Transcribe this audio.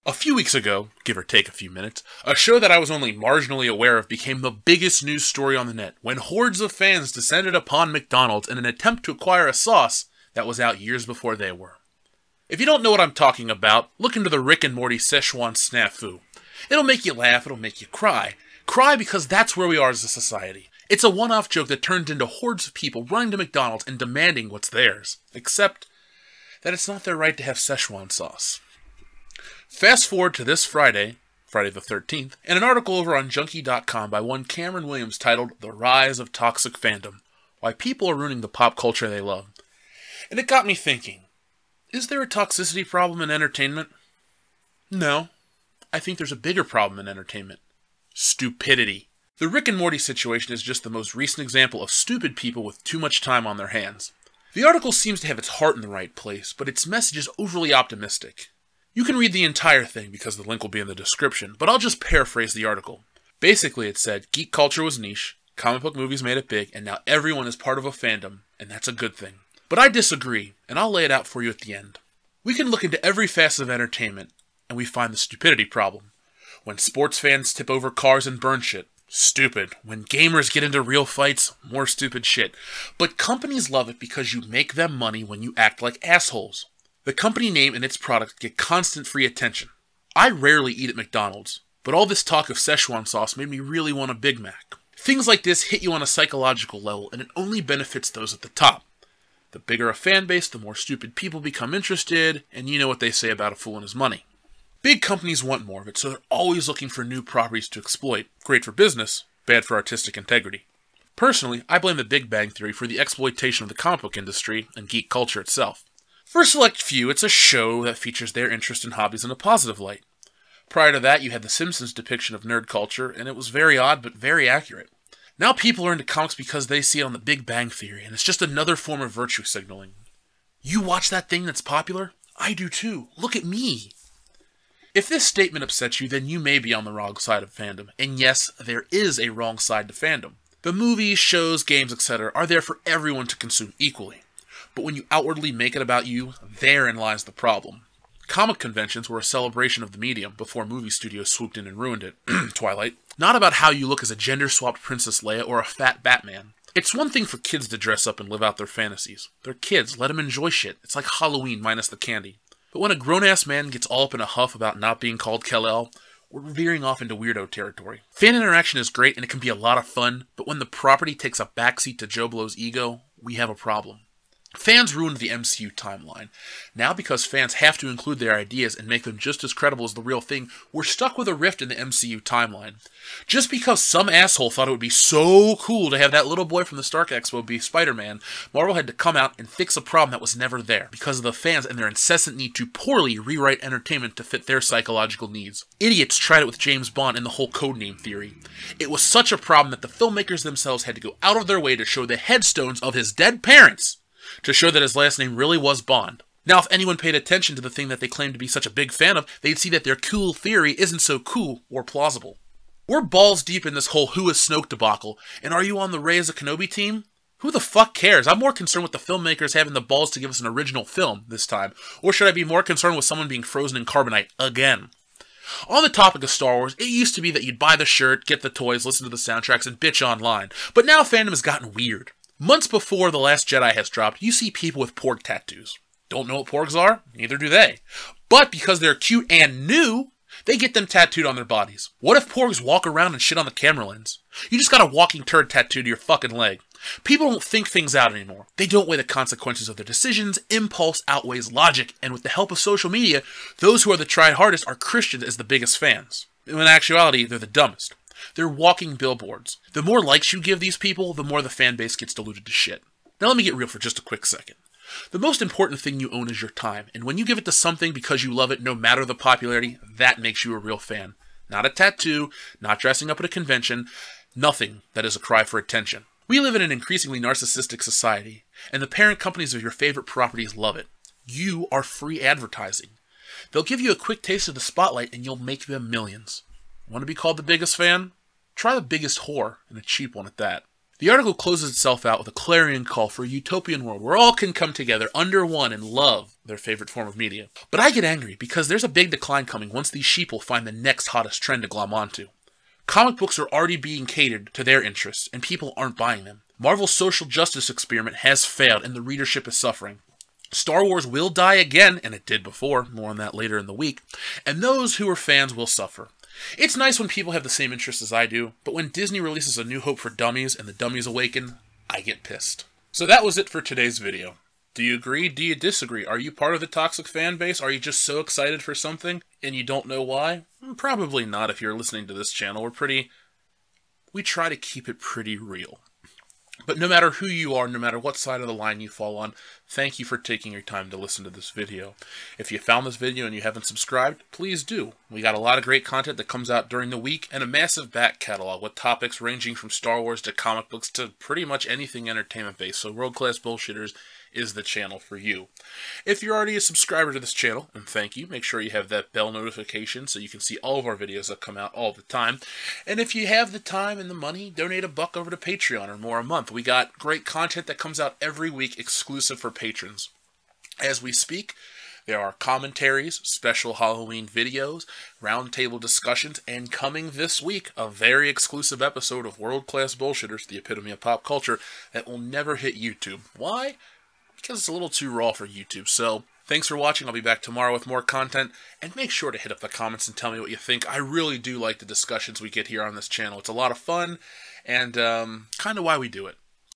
A few weeks ago, give or take a few minutes, a show that I was only marginally aware of became the biggest news story on the net when hordes of fans descended upon McDonald's in an attempt to acquire a sauce that was out years before they were. If you don't know what I'm talking about, look into the Rick and Morty Szechuan snafu. It'll make you laugh, it'll make you cry. Cry because that's where we are as a society. It's a one-off joke that turns into hordes of people running to McDonald's and demanding what's theirs. Except that it's not their right to have Szechuan sauce. Fast forward to this Friday the 13th, and an article over on Junkie.com by one Cameron Williams titled The Rise of Toxic Fandom, Why People Are Ruining the Pop Culture They Love. And it got me thinking, is there a toxicity problem in entertainment? No. I think there's a bigger problem in entertainment. Stupidity. The Rick and Morty situation is just the most recent example of stupid people with too much time on their hands. The article seems to have its heart in the right place, but its message is overly optimistic. You can read the entire thing because the link will be in the description, but I'll just paraphrase the article. Basically it said, geek culture was niche, comic book movies made it big, and now everyone is part of a fandom, and that's a good thing. But I disagree, and I'll lay it out for you at the end. We can look into every facet of entertainment, and we find the stupidity problem. When sports fans tip over cars and burn shit, stupid. When gamers get into real fights, more stupid shit. But companies love it because you make them money when you act like assholes. The company name and its product get constant free attention. I rarely eat at McDonald's, but all this talk of Szechuan sauce made me really want a Big Mac. Things like this hit you on a psychological level, and it only benefits those at the top. The bigger a fan base, the more stupid people become interested, and you know what they say about a fool and his money. Big companies want more of it, so they're always looking for new properties to exploit. Great for business, bad for artistic integrity. Personally, I blame the Big Bang Theory for the exploitation of the comic book industry and geek culture itself. For a select few, it's a show that features their interest and hobbies in a positive light. Prior to that, you had The Simpsons' depiction of nerd culture, and it was very odd but very accurate. Now people are into comics because they see it on the Big Bang Theory, and it's just another form of virtue signaling. You watch that thing that's popular? I do too. Look at me. If this statement upsets you, then you may be on the wrong side of fandom. And yes, there is a wrong side to fandom. The movies, shows, games, etc. are there for everyone to consume equally. But when you outwardly make it about you, therein lies the problem. Comic conventions were a celebration of the medium before movie studios swooped in and ruined it. Twilight. Not about how you look as a gender-swapped Princess Leia or a fat Batman. It's one thing for kids to dress up and live out their fantasies. They're kids, let them enjoy shit. It's like Halloween minus the candy. But when a grown-ass man gets all up in a huff about not being called Kal-El, we're veering off into weirdo territory. Fan interaction is great and it can be a lot of fun, but when the property takes a backseat to Joe Blow's ego, we have a problem. Fans ruined the MCU timeline. Now because fans have to include their ideas and make them just as credible as the real thing, we're stuck with a rift in the MCU timeline. Just because some asshole thought it would be so cool to have that little boy from the Stark Expo be Spider-Man, Marvel had to come out and fix a problem that was never there because of the fans and their incessant need to poorly rewrite entertainment to fit their psychological needs. Idiots tried it with James Bond and the whole codename theory. It was such a problem that the filmmakers themselves had to go out of their way to show the headstones of his dead parents to show that his last name really was Bond. Now, if anyone paid attention to the thing that they claimed to be such a big fan of, they'd see that their cool theory isn't so cool or plausible. We're balls deep in this whole who is Snoke debacle, and are you on the Rey as a Kenobi team? Who the fuck cares? I'm more concerned with the filmmakers having the balls to give us an original film this time, or should I be more concerned with someone being frozen in carbonite again? On the topic of Star Wars, it used to be that you'd buy the shirt, get the toys, listen to the soundtracks, and bitch online, but now fandom has gotten weird. Months before The Last Jedi has dropped, you see people with porg tattoos. Don't know what porgs are? Neither do they. But because they're cute and new, they get them tattooed on their bodies. What if porgs walk around and shit on the camera lens? You just got a walking turd tattooed to your fucking leg. People don't think things out anymore. They don't weigh the consequences of their decisions. Impulse outweighs logic, and with the help of social media, those who are the try-hardest are Christians as the biggest fans. In actuality, they're the dumbest. They're walking billboards. The more likes you give these people, the more the fan base gets diluted to shit. Now let me get real for just a quick second. The most important thing you own is your time, and when you give it to something because you love it, no matter the popularity, that makes you a real fan. Not a tattoo, not dressing up at a convention, nothing that is a cry for attention. We live in an increasingly narcissistic society, and the parent companies of your favorite properties love it. You are free advertising. They'll give you a quick taste of the spotlight and you'll make them millions. Want to be called the biggest fan? Try the biggest whore, and a cheap one at that. The article closes itself out with a clarion call for a utopian world where all can come together under one and love their favorite form of media. But I get angry because there's a big decline coming once these sheeple find the next hottest trend to glom onto. Comic books are already being catered to their interests, and people aren't buying them. Marvel's social justice experiment has failed, and the readership is suffering. Star Wars will die again, and it did before, more on that later in the week, and those who are fans will suffer. It's nice when people have the same interests as I do, but when Disney releases A New Hope for Dummies and the dummies awaken, I get pissed. So that was it for today's video. Do you agree? Do you disagree? Are you part of the toxic fan base? Are you just so excited for something and you don't know why? Probably not if you're listening to this channel. We try to keep it pretty real. But no matter who you are, no matter what side of the line you fall on, thank you for taking your time to listen to this video. If you found this video and you haven't subscribed, please do. We got a lot of great content that comes out during the week and a massive back catalog with topics ranging from Star Wars to comic books to pretty much anything entertainment-based. So World Class Bullshitters is the channel for you. If you're already a subscriber to this channel, and thank you, make sure you have that bell notification so you can see all of our videos that come out all the time. And if you have the time and the money, donate $1 over to Patreon or more a month. We got great content that comes out every week exclusive for patrons. As we speak, there are commentaries, special Halloween videos, roundtable discussions, and coming this week, a very exclusive episode of World Class Bullshitters, the epitome of pop culture, that will never hit YouTube. Why? Because it's a little too raw for YouTube. So, thanks for watching. I'll be back tomorrow with more content. And make sure to hit up the comments and tell me what you think. I really do like the discussions we get here on this channel. It's a lot of fun and kind of why we do it.